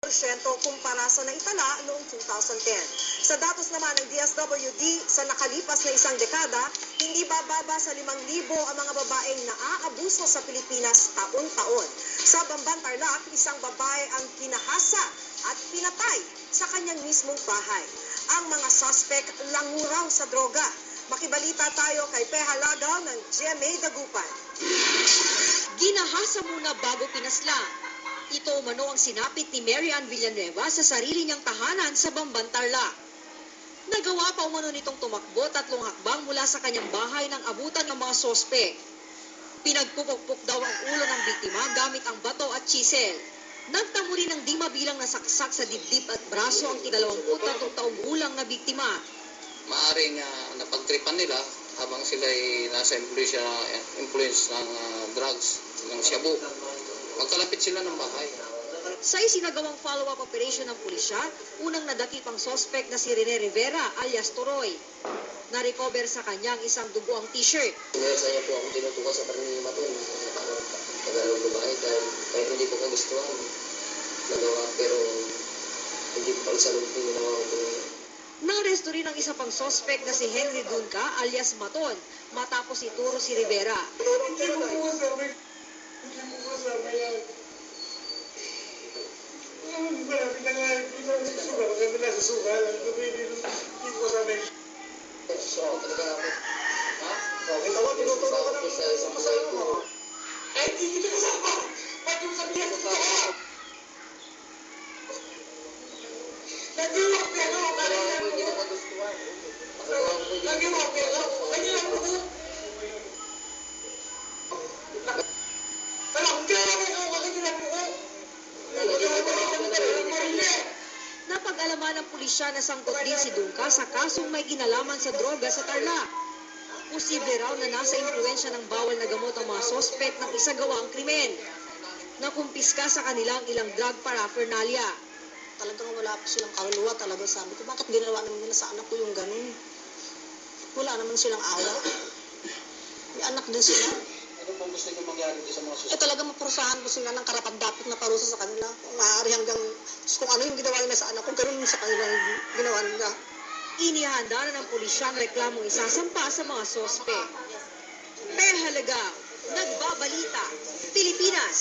kumpara sa naitala noong 2010. Sa datos naman ng DSWD, sa nakalipas na isang dekada, hindi bababa sa 5,000 ang mga babaeng naaabuso sa Pilipinas taon-taon. Sa Bamban Tarlac, isang babae ang kinahasa at pinatay sa kanyang mismong bahay. Ang mga suspect languraw sa droga. Makibalita tayo kay Peha Lagaw ng GMA Dagupan. Ginahasa muna bago pinaslang. Ito umano ang sinapit ni Mary Ann Villanueva sa sarili niyang tahanan sa Bamban Tarlac. Nagawa pa umano nitong tumakbo 3 hakbang mula sa kanyang bahay nang abutan ng mga sospek. Pinagpupukpok daw ang ulo ng biktima gamit ang bato at chisel. Nagtamo rin ng di mabilang nasaksak sa dibdib at braso ang 23 taong gulang na biktima. Maaring napagtripan nila habang sila ay nasa influence ng drugs, ng shabu. Magkalapit sila ng bahay. Sa isinagawang follow-up operation ng pulisya, unang nadakip ang suspect na si Rene Rivera alias Toroy. Na-recover sa kanyang isang duguang t-shirt. Sa niya po ako tinutukan sa karning maton. Tagalog babae kahit hindi ko kagustuhan. Nagawa pero hindi ko pagsalog din ginawa ko. Naaresto rin ang isa pang suspect na si Henry Dunca alias Maton matapos ituro si Rivera. Napag-alaman ng pulisya na sangkot din si Dunca sa kasong may kinalaman sa droga sa Tarlac. Posible raw na nasa impluensya ng bawal na gamot ang mga sospek ng isagawa ang krimen. Nakumpiska sa kanilang ilang drug paraphernalia. Talagang wala po silang kaluluwa. Talagang sabi ko, bakit ginawa naman nila sa anak ko yung ganun? Wala naman silang awa. May anak din sila. Ano pong gusto nyo mangyari sa mga suspect? Talagang maparusahan mo sila ng karapat-dapat na parusa sa kanila. Kung maaari hanggang kung ano yung ginawa nila sa anak ko, ganun sa kanila ginawa nila. Inihanda na ng pulisya ang reklamong isasampa sa mga sospek. Peha Lagaw, Nagbabalita, Pilipinas.